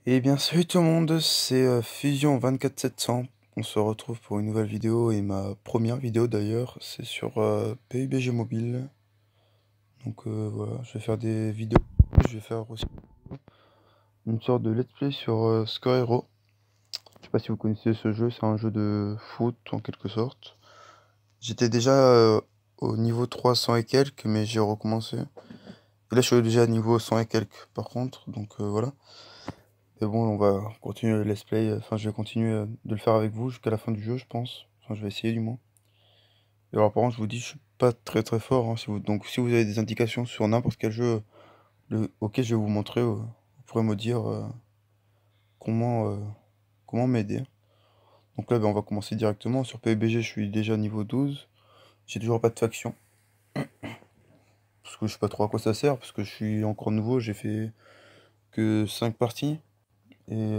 Eh bien, salut tout le monde, c'est Fusion 24700. On se retrouve pour une nouvelle vidéo et ma première vidéo d'ailleurs, c'est sur PUBG Mobile. Donc voilà, je vais faire des vidéos, je vais faire aussi une sorte de let's play sur Score Hero. Je sais pas si vous connaissez ce jeu, c'est un jeu de foot en quelque sorte. J'étais déjà au niveau 300 et quelques, mais j'ai recommencé. Et là, je suis déjà à niveau 100 et quelques par contre, donc voilà. Mais bon, on va continuer le let's play. Enfin, je vais continuer de le faire avec vous jusqu'à la fin du jeu, je pense. Enfin, je vais essayer du moins. Et alors, par contre, je vous dis, je suis pas très très fort, hein, donc, si vous avez des indications sur n'importe quel jeu auquel je vais vous montrer, vous pourrez me dire comment, comment m'aider. Donc là, ben, on va commencer directement. Sur PUBG, je suis déjà niveau 12. J'ai toujours pas de faction. Parce que je sais pas trop à quoi ça sert. Parce que je suis encore nouveau. J'ai fait que 5 parties. Et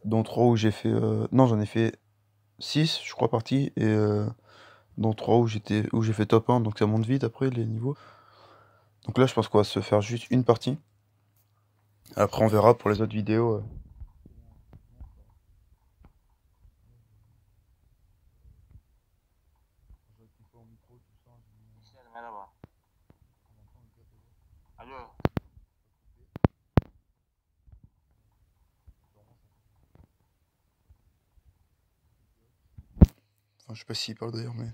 dont 3 où j'ai fait. Non, j'en ai fait 6 je crois, parties. Et dans 3 où j'ai fait top 1, donc ça monte vite après les niveaux. Donc là, je pense qu'on va se faire juste une partie. Après, on verra pour les autres vidéos. Merhaba. Alo. Enfin, je sais pas s'il parle d'ailleurs, mais.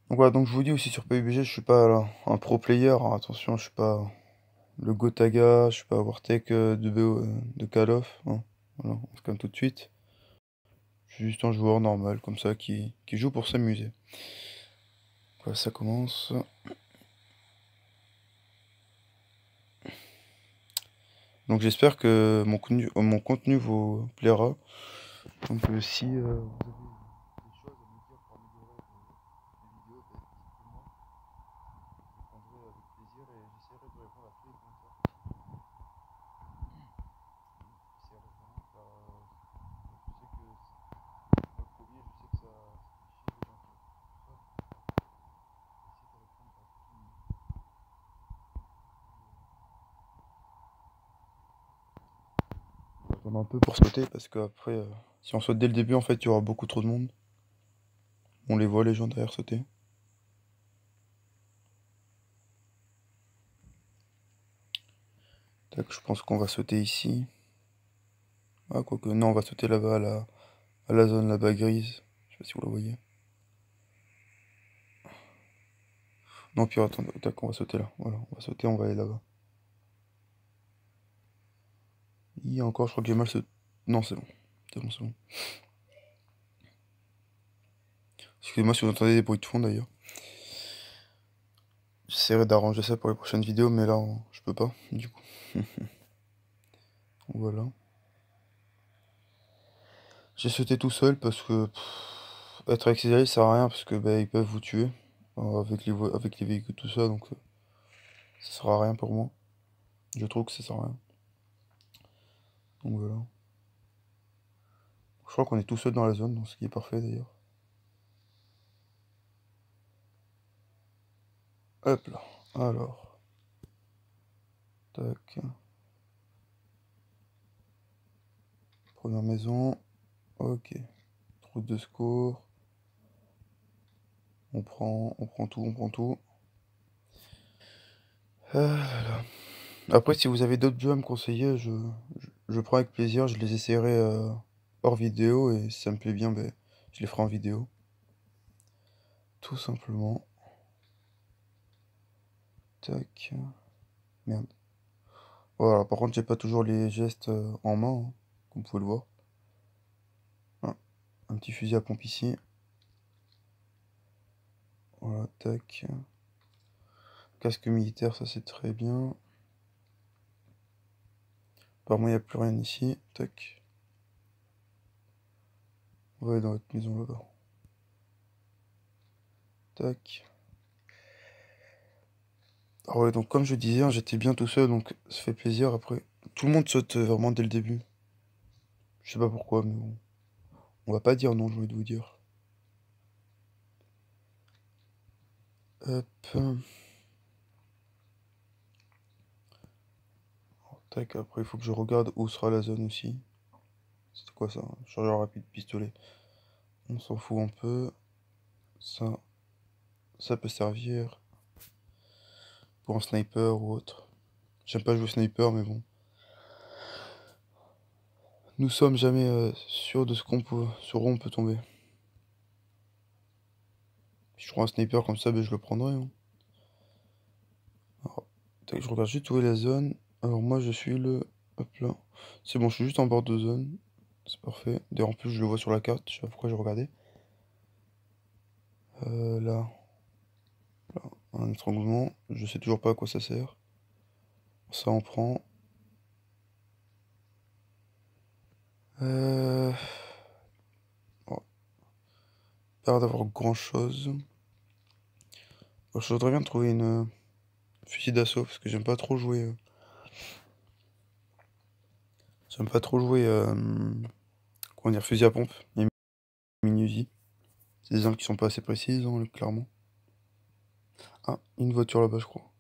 Donc voilà, donc je vous dis aussi sur PUBG, je suis pas là, un pro player, hein, attention, je suis pas le Gotaga, je suis pas Wartech de Call of, hein. Voilà, on se calme tout de suite. Je suis juste un joueur normal, comme ça, qui joue pour s'amuser. Voilà, ça commence. Donc j'espère que mon contenu vous plaira. Donc si vous avez des choses à me dire pour améliorer les vidéos, ben, dites-moi. Je répondrai avec plaisir et j'essaierai de répondre à tous les commentaires. J'essaierai vraiment car je sais que le premier, je sais que ça fait chier les gens qui regardent tout ça. Essayer de répondre à tout le monde. On va attendre un peu pour sauter parce qu'après, si on saute dès le début, en fait, il y aura beaucoup trop de monde. On les voit, les gens derrière sauter. Tac, je pense qu'on va sauter ici. Ah, quoique, non, on va sauter là-bas, à la zone là-bas grise. Je sais pas si vous la voyez. Non, puis attends, tac, on va sauter là. Voilà, on va sauter, on va aller là-bas. Il y a encore, je crois que j'ai mal sauté. Non, c'est bon. C'est bon, c'est bon. Excusez-moi si vous entendez des bruits de fond d'ailleurs. J'essaierai d'arranger ça pour les prochaines vidéos, mais là, je peux pas, du coup. Voilà. J'ai sauté tout seul parce que être accéléré ça sert à rien parce que bah, ils peuvent vous tuer avec les véhicules tout ça, donc ça sert à rien pour moi. Je trouve que ça sert à rien. Donc voilà. Je crois qu'on est tout seul dans la zone, donc ce qui est parfait d'ailleurs. Hop là. Alors. Tac. Première maison. Ok. Route de secours. On prend tout, on prend tout. Ah là là. Après, si vous avez d'autres jeux à me conseiller, je prends avec plaisir. Je les essaierai hors vidéo et si ça me plaît bien, ben, je les ferai en vidéo. Tout simplement. Tac. Merde. Voilà, par contre, j'ai pas toujours les gestes en main, hein, comme vous pouvez le voir. Ah, un petit fusil à pompe ici. Voilà, tac. Casque militaire, ça c'est très bien. Apparemment, il n'y a plus rien ici. Tac. On va aller dans votre maison là-bas. Tac. Ah ouais, donc comme je disais, hein, j'étais bien tout seul, donc ça fait plaisir. Après, tout le monde saute vraiment dès le début. Je sais pas pourquoi, mais bon. On va pas dire non, j'ai envie de vous dire. Hop. Tac, après il faut que je regarde où sera la zone aussi. C'est quoi ça? Chargeur rapide, pistolet. On s'en fout un peu. Ça peut servir pour un sniper ou autre. J'aime pas jouer sniper, mais bon. Nous sommes jamais sûrs de ce qu'on peut, sur où on peut tomber. Si je prends un sniper comme ça, ben, je le prendrai, hein. Alors, tac, je regarde juste où est la zone. Alors moi je suis le... Hop là. C'est bon, je suis juste en bord de zone. C'est parfait. D'ailleurs en plus je le vois sur la carte, je sais pas pourquoi j'ai regardé. Là. Là. Un étranglement. Je sais toujours pas à quoi ça sert. Ça on prend. Oh, pas l'air d'avoir grand chose. Bon, je voudrais bien trouver une fusil d'assaut parce que j'aime pas trop jouer. J'aime pas trop jouer. Comment dire, fusil à pompe. Et mini-Uzi. C'est des armes qui sont pas assez précises, hein, clairement. Ah, une voiture là-bas, je crois.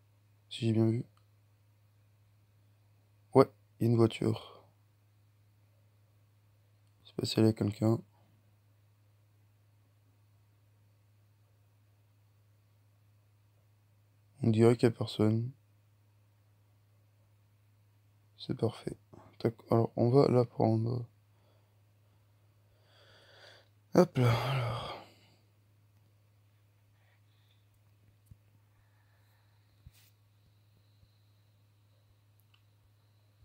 Si j'ai bien vu. Ouais, il y a une voiture. Je sais pas si elle est quelqu'un. On dirait qu'il y a personne. C'est parfait. Tac, alors on va la prendre. Hop là, alors.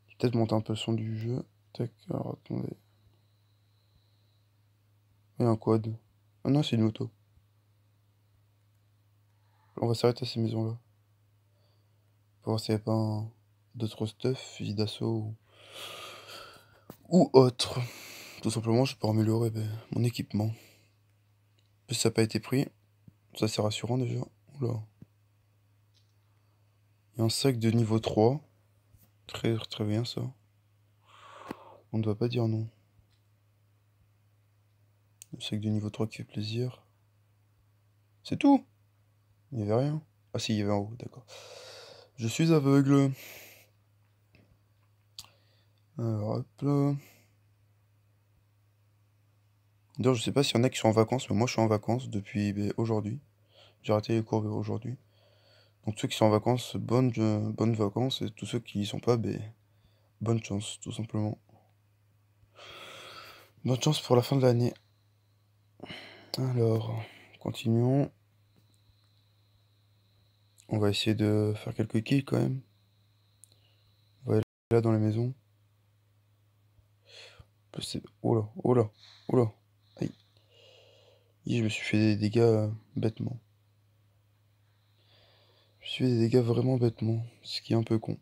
Je vais peut-être monter un peu le son du jeu. Tac, alors attendez. Il y a un quad. Ah non, c'est une moto. On va s'arrêter à ces maisons-là. Pour voir s'il n'y a pas d'autres stuff, fusil d'assaut ou autre. Tout simplement, je peux améliorer mon équipement. Plus ça n'a pas été pris. Ça c'est rassurant déjà. Oula. Il y a un sac de niveau 3. Très très bien ça. On ne doit pas dire non. Le sac de niveau 3 qui fait plaisir. C'est tout? Il n'y avait rien. Ah si, il y avait en haut, d'accord. Je suis aveugle. Alors hop là. D'ailleurs, je sais pas s'il y en a qui sont en vacances, mais moi je suis en vacances depuis aujourd'hui. J'ai arrêté les cours aujourd'hui. Donc ceux qui sont en vacances, bonnes vacances. Et tous ceux qui y sont pas, bonne chance, tout simplement. Bonne chance pour la fin de l'année. Alors, continuons. On va essayer de faire quelques kills quand même. On va aller là dans la maison. Oh là, oh là, oh là. Aïe. Je me suis fait des dégâts bêtement. Je me suis fait des dégâts vraiment bêtement. Ce qui est un peu con.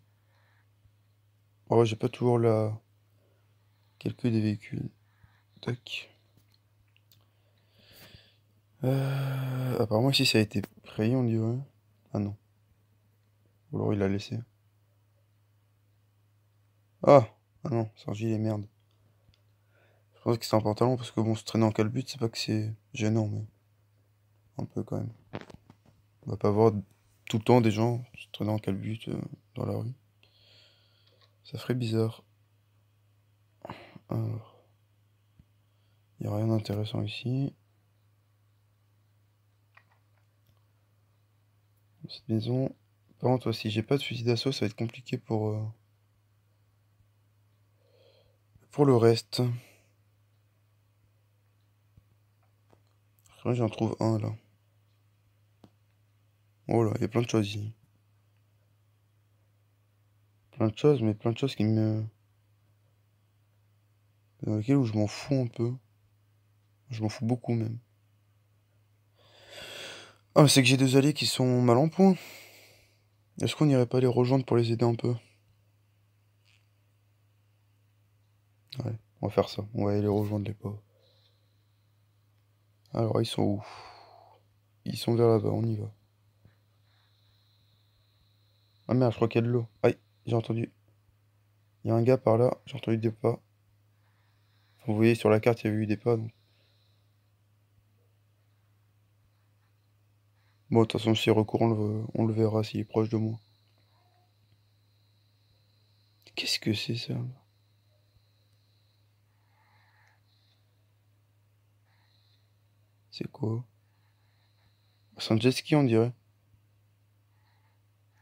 Oh ouais, j'ai pas toujours la calcul des véhicules. Tac. Apparemment ici ça a été pris, on dirait. Ah non. Ou alors il l'a laissé. Ah! Ah non, c'est un gilet, merde. Je pensais que c'était un pantalon parce que bon, se traîner en calbut, c'est pas que c'est gênant, mais un peu quand même. On va pas voir tout le temps des gens se traîner en calbut dans la rue. Ça ferait bizarre. Alors, il n'y a rien d'intéressant ici. Cette maison. Par contre, si j'ai pas de fusil d'assaut, ça va être compliqué pour le reste. Là, j'en trouve un là. Oh là, il y a plein de choses ici. Plein de choses, mais plein de choses qui me. Dans lesquelles où je m'en fous un peu. Je m'en fous beaucoup même. Ah, mais c'est que j'ai deux alliés qui sont mal en point. Est-ce qu'on irait pas les rejoindre pour les aider un peu? Ouais, on va faire ça. On va aller les rejoindre les pauvres. Alors, ils sont où? Ils sont vers là-bas, on y va. Ah merde, je crois qu'il y a de l'eau. Aïe, j'ai entendu. Il y a un gars par là, j'ai entendu des pas. Vous voyez sur la carte, il y avait eu des pas. Donc. Bon, de toute façon, s'il recourt, on le verra s'il est proche de moi. Qu'est-ce que c'est ça? C'est quoi? C'est un jet ski, on dirait.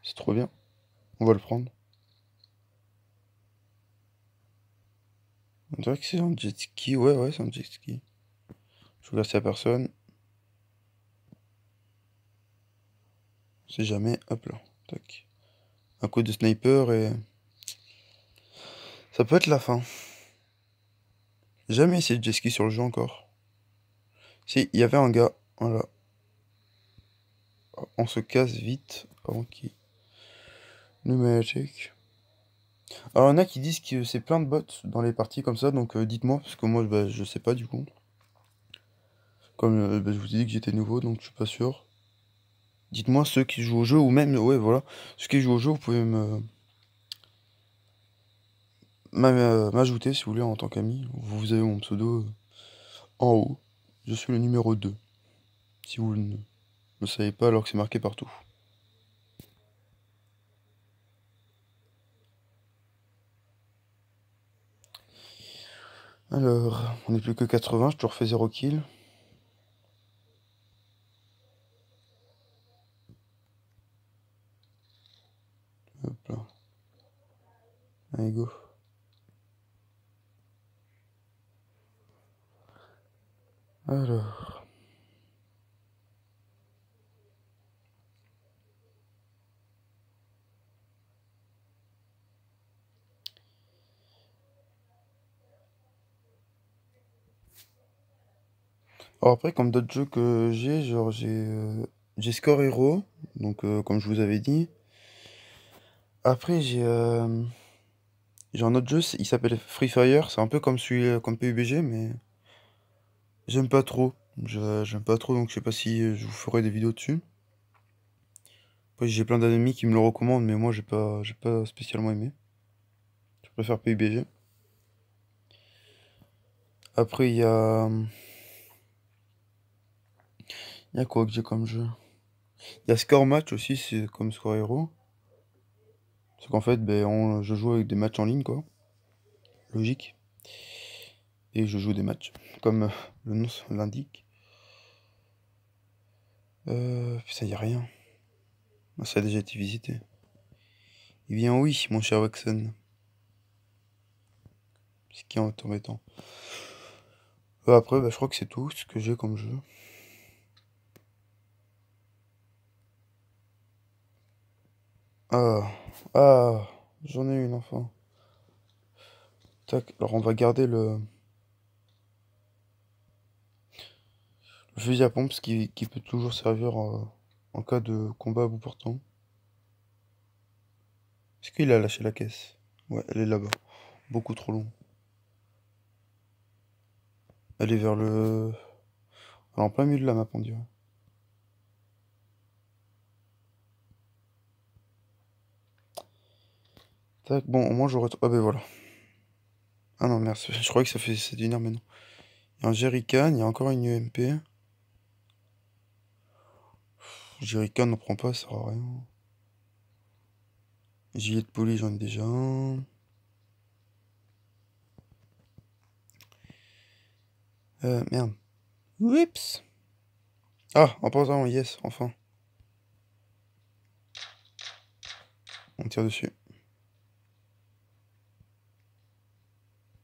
C'est trop bien. On va le prendre. On dirait que c'est un jet ski. Ouais, ouais, c'est un jet ski. Je regarde si y a personne. C'est jamais. Hop là. Tac. Un coup de sniper et... Ça peut être la fin. Jamais essayé de jet ski sur le jeu encore. Si, il y avait un gars. Voilà. On se casse vite avant qu'il nous magic. Alors, il y en a qui disent que c'est plein de bots dans les parties comme ça, donc dites-moi, parce que moi, bah, je sais pas du coup. Comme bah, je vous ai dit que j'étais nouveau, donc je suis pas sûr. Dites-moi ceux qui jouent au jeu, ou même, ouais, voilà, ceux qui jouent au jeu, vous pouvez m'ajouter si vous voulez en tant qu'ami. Vous avez mon pseudo en haut. Je suis le numéro 2. Si vous ne le savez pas alors que c'est marqué partout. Alors, on n'est plus que 80, je te refais 0 kill. Hop là. Allez, go. Alors. Alors après, comme d'autres jeux que j'ai, genre j'ai Score Hero, donc comme je vous avais dit. Après, j'ai un autre jeu, il s'appelle Free Fire, c'est un peu comme celui comme PUBG, mais j'aime pas trop. J'aime pas trop, donc je sais pas si je vous ferai des vidéos dessus. Après, j'ai plein d'amis qui me le recommandent, mais moi j'ai pas spécialement aimé. Je préfère PUBG. Après, il y a quoi que j'ai comme jeu? Il y a Score Match aussi, c'est comme Score Hero. C'est qu'en fait, ben, je joue avec des matchs en ligne, quoi. Logique. Et je joue des matchs, comme le nom l'indique. Ça y a rien. Ah, ça a déjà été visité. Eh bien oui, mon cher Waxon. Ce qui est embêtant. Après, bah, je crois que c'est tout ce que j'ai comme jeu. Ah, ah, j'en ai une enfin. Tac, alors on va garder le fusil à pompe, qui peut toujours servir en cas de combat à bout portant. Est-ce qu'il a lâché la caisse? Ouais, elle est là-bas. Beaucoup trop long. Elle est vers le... Elle est en plein milieu de la map, on dirait. Tac, bon, au moins j'aurais... Ah ben voilà. Ah non, merde, je croyais que ça fait 1 heure, mais non. Il y a un jerrycan, il y a encore une UMP. Jerrycan, on prend pas, ça sert à rien. Gilet de police, j'en ai déjà un. Merde. Oups. Ah, en passant, yes, enfin. On tire dessus.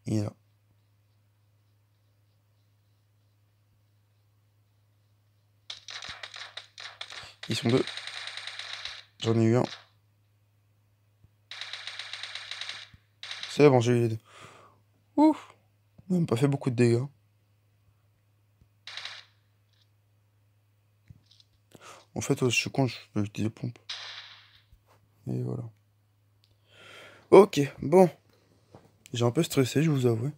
Il est là. Ils sont deux. J'en ai eu un. C'est bon, j'ai eu les deux. Ouf. Même pas fait beaucoup de dégâts. En fait, je suis con, je peux utiliser pompe. Et voilà. Ok, bon. J'ai un peu stressé, je vous avoue.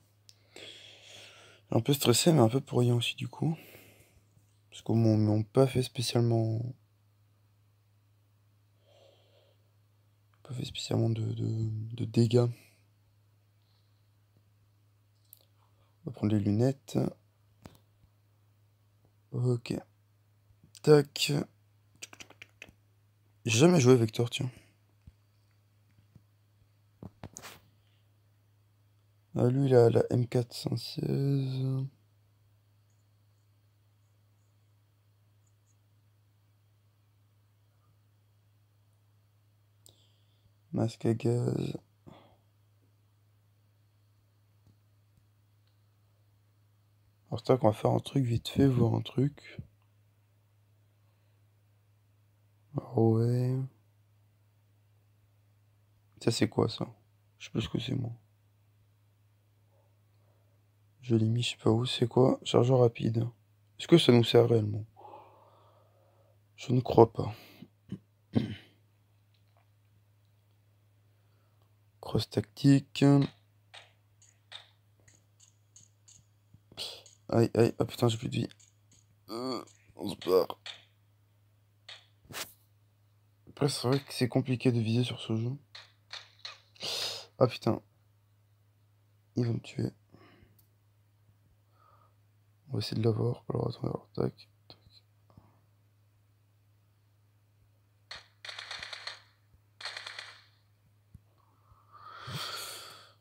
Un peu stressé, mais un peu pour rien aussi, du coup. Parce qu'on m'ont pas fait spécialement... Pas fait spécialement de dégâts. On va prendre les lunettes. Ok. Tac. J'ai jamais joué Vector, tiens. Ah, lui, il a la M416. Masque à gaz. Alors, tac, on va faire un truc vite fait, voir un truc. Ah ouais. Ça, c'est quoi ça? Je sais pas ce que c'est, moi. Je l'ai mis, je sais pas où. C'est quoi? Chargeur rapide. Est-ce que ça nous sert réellement? Je ne crois pas. Cross tactique. Aïe, aïe. Ah putain, j'ai plus de vie. On se barre. Après, c'est vrai que c'est compliqué de viser sur ce jeu. Ah putain. Il va me tuer. On va essayer de l'avoir. Alors attendez, alors tac.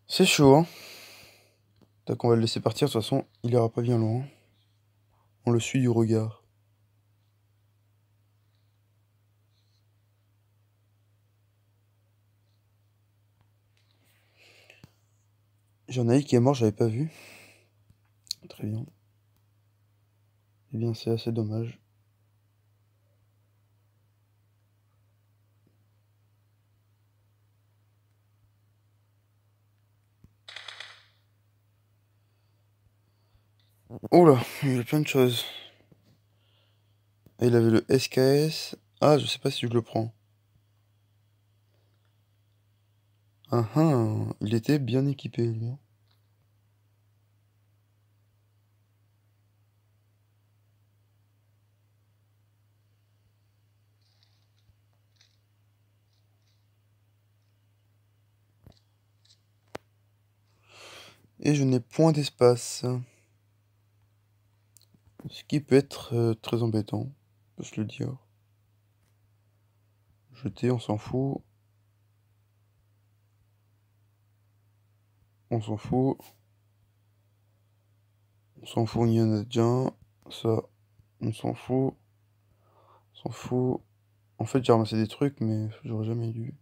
C'est chaud, hein. Tac, on va le laisser partir. De toute façon, il ira pas bien loin. On le suit du regard. J'en ai un qui est mort, j'avais pas vu. Très bien. Eh bien, c'est assez dommage. Oh là, il y a plein de choses. Et il avait le SKS. Ah, je sais pas si je le prends. Ah ah, il était bien équipé, lui, hein. Et je n'ai point d'espace. Ce qui peut être très embêtant, peut se le dire. Jeter, on s'en fout. On s'en fout. On s'en fout, il y en a déjà un. Ça, on s'en fout. On s'en fout. En fait, j'ai ramassé des trucs, mais j'aurais jamais dû.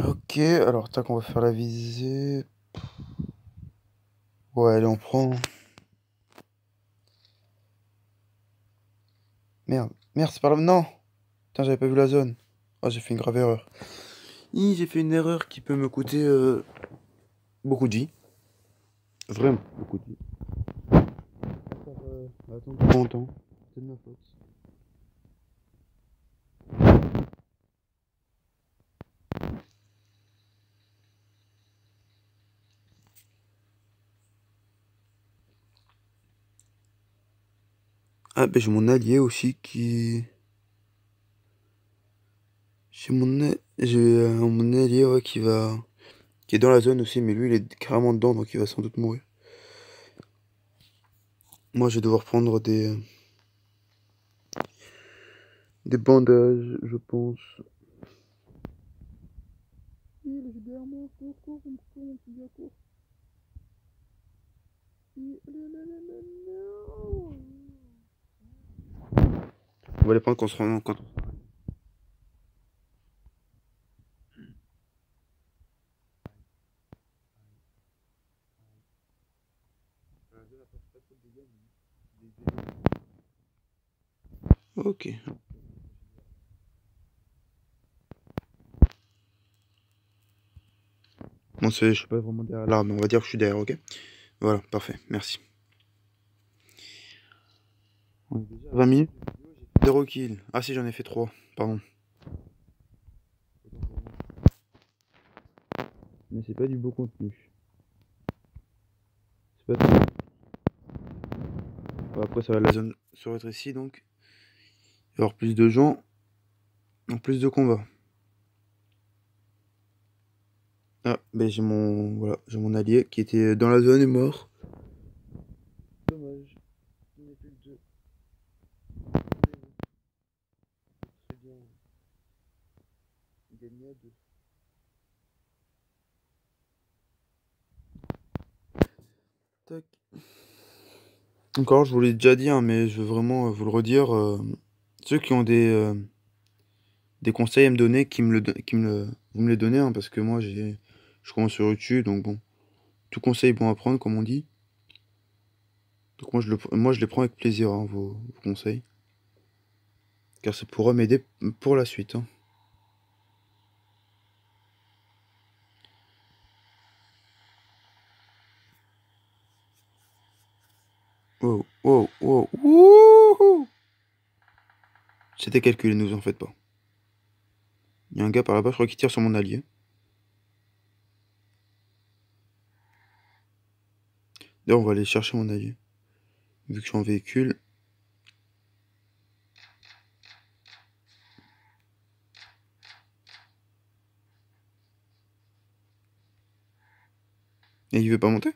Ok, alors tac, on va faire la visée. Ouais, allez, on prend. Merde, merde, c'est pas là. Non! Putain, j'avais pas vu la zone. Oh, j'ai fait une grave erreur. J'ai fait une erreur qui peut me coûter beaucoup de vie. Vraiment, beaucoup de vie. Attends, trop longtemps. C'est de ma faute. Ah, ben j'ai mon allié aussi qui. J'ai mon allié ouais, qui va. Qui est dans la zone aussi, mais lui il est carrément dedans donc il va sans doute mourir. Moi je vais devoir prendre des bandages, je pense. Il est derrière moi, cours, cours, mon petit gars, cours. On va les prendre quand on se rend compte. Ok. Bon, je suis pas vraiment derrière l'arbre, mais on va dire que je suis derrière, ok? Voilà, parfait, merci. On est déjà à 20 minutes. 0 kill. Ah si, j'en ai fait 3, pardon. Mais c'est pas du beau contenu. C'est pas tout. Après ça va, la zone se rétrécit donc. Il va y avoir plus de gens, donc plus de combats. Ah, ben j'ai mon, voilà, j'ai mon allié qui était dans la zone et mort. Dommage. Il n'est plus que 2. Très bien. Gagner à 2. Tac. Encore, je vous l'ai déjà dit, hein, mais je veux vraiment vous le redire. Ceux qui ont des conseils à me donner, vous me les donnez, hein, parce que moi, je commence sur YouTube, donc bon, tout conseil est bon à prendre, comme on dit. Donc moi, je les prends avec plaisir, hein, vos conseils, car ça pourra m'aider pour la suite, hein. Wow, wow, wow, wouhou! C'était calculé, ne vous en faites pas. Il y a un gars par là-bas, je crois qu'il tire sur mon allié. D'ailleurs, on va aller chercher mon allié, vu que je suis en véhicule. Et il veut pas monter?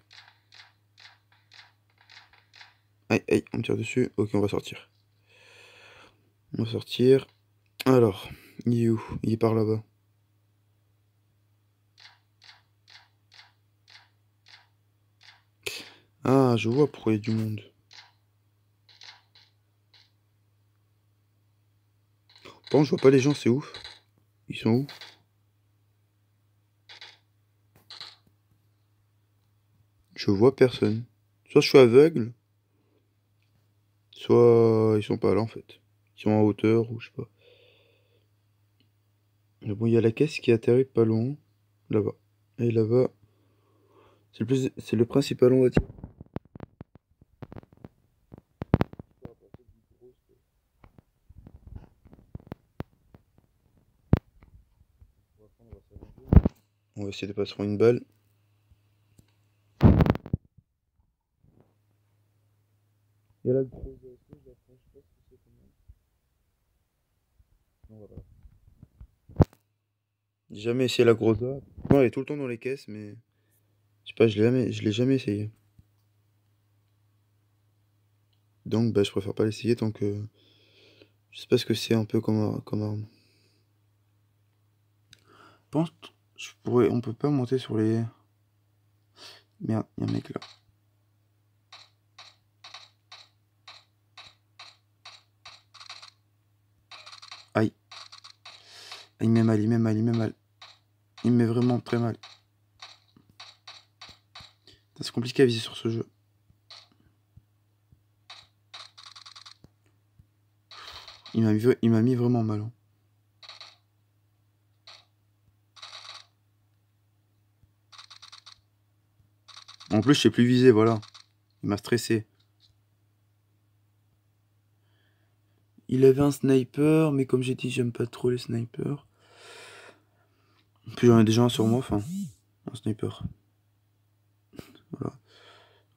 Aïe, aïe, on me tire dessus. Ok, on va sortir. On va sortir. Alors, il est où? Il est par là-bas. Ah, je vois pourquoi il y a du monde. Par contre, je vois pas les gens, c'est ouf. Ils sont où? Je vois personne. Soit je suis aveugle, soit ils sont pas là en fait. Ils sont en hauteur ou je sais pas. Mais bon, il y a la caisse qui atterrit pas loin. Là-bas. Et là-bas, c'est le principal, on va dire. On va essayer de pas se prendre une balle. Il y a la grosse ASP, je la prends, je sais pas ce que c'est comme elle. Non, voilà. J'ai jamais essayé la grosse A. Non, elle est tout le temps dans les caisses, mais je sais pas, je l'ai jamais essayé. Donc, bah, je préfère pas l'essayer tant que je sais pas ce que c'est un peu comme arme. Je pense, on peut pas monter sur les. Merde, y'a un mec là. Aïe. Il me met mal, il me met mal, il me met mal. Il me met vraiment très mal. C'est compliqué à viser sur ce jeu. Il m'a mis vraiment mal, hein. En plus, je sais plus viser, voilà. Il m'a stressé. Il avait un sniper, mais comme j'ai dit, j'aime pas trop les snipers. Puis j'en ai déjà un sur moi, enfin, un sniper. Voilà.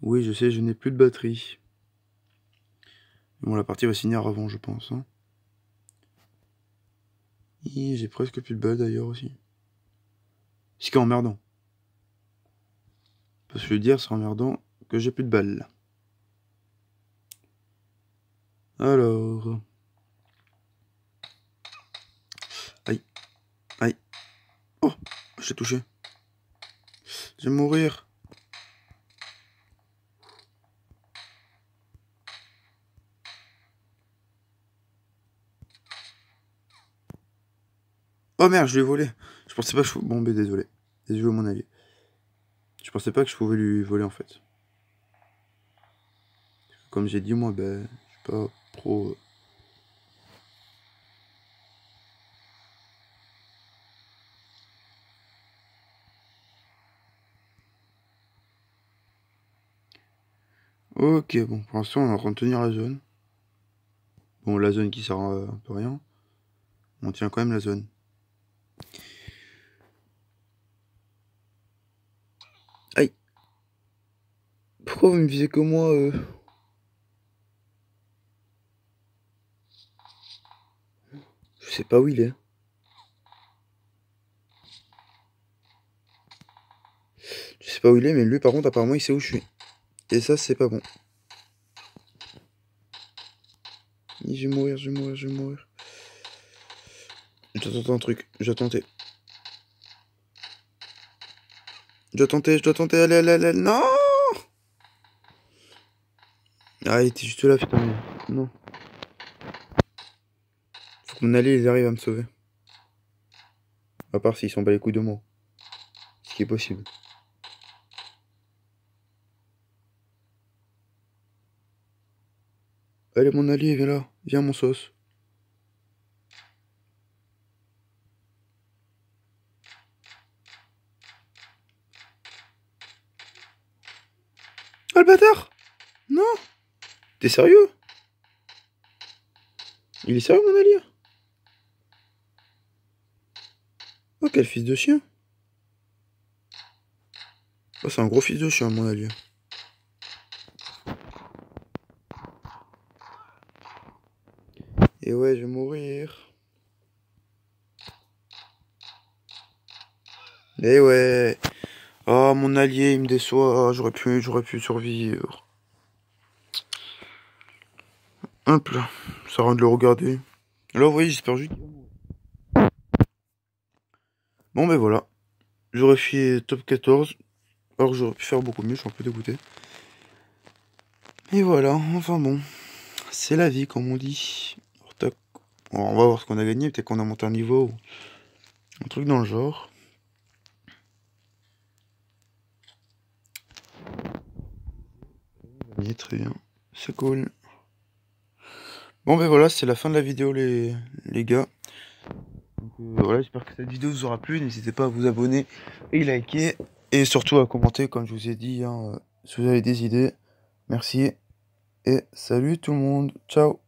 Oui, je sais, je n'ai plus de batterie. Bon, la partie va se finir avant, je pense, hein. Et j'ai presque plus de balles d'ailleurs aussi. Ce qui est emmerdant. Parce que je veux dire, c'est emmerdant que j'ai plus de balles. Alors. Aïe, aïe. Oh, je l'ai touché. Je vais mourir. Oh merde, je l'ai volé. Je pensais pas que je pouvais. Bon, mais désolé. Désolé, mon allié. Je pensais pas que je pouvais lui voler en fait. Comme j'ai dit, moi, ben, je suis pas trop. Ok, bon, pour l'instant, on est en train de tenir la zone. Bon, la zone qui sert un peu rien. On tient quand même la zone. Aïe. Pourquoi vous me visez que moi Je sais pas où il est. Je sais pas où il est, mais lui par contre apparemment il sait où je suis. Et ça c'est pas bon. Je vais mourir, je vais mourir, je vais mourir. Je dois tenter un truc, je dois tenter. Je dois tenter, allez, allez, allez, non. Ah, il était juste là, putain, mais... Non. Faut que mon allié, ils arrivent à me sauver. À part s'ils s'en bat les couilles de moi. Ce qui est possible. Allez, mon allié, viens là. Viens, mon sauce. Ah, le bâtard! Non! T'es sérieux? Il est sérieux, mon allié? Oh, quel fils de chien! Oh, c'est un gros fils de chien, mon allié. Et ouais, je vais mourir. Et ouais. Oh, mon allié, il me déçoit. J'aurais pu survivre. Hop là. Ça rend de le regarder. Là, vous voyez, j'espère juste qu'il va mourir. Bon, ben voilà. J'aurais fait top 14. Alors, j'aurais pu faire beaucoup mieux, je suis un peu dégoûté. Et voilà, enfin bon. C'est la vie, comme on dit. Alors, tac. Bon, on va voir ce qu'on a gagné. Peut-être qu'on a monté un niveau. Ou un truc dans le genre. Oui, très bien. C'est cool. Bon, ben voilà, c'est la fin de la vidéo, les gars. Donc, voilà, j'espère que cette vidéo vous aura plu. N'hésitez pas à vous abonner et liker. Et surtout à commenter, comme je vous ai dit, hein, si vous avez des idées. Merci. Et salut tout le monde. Ciao.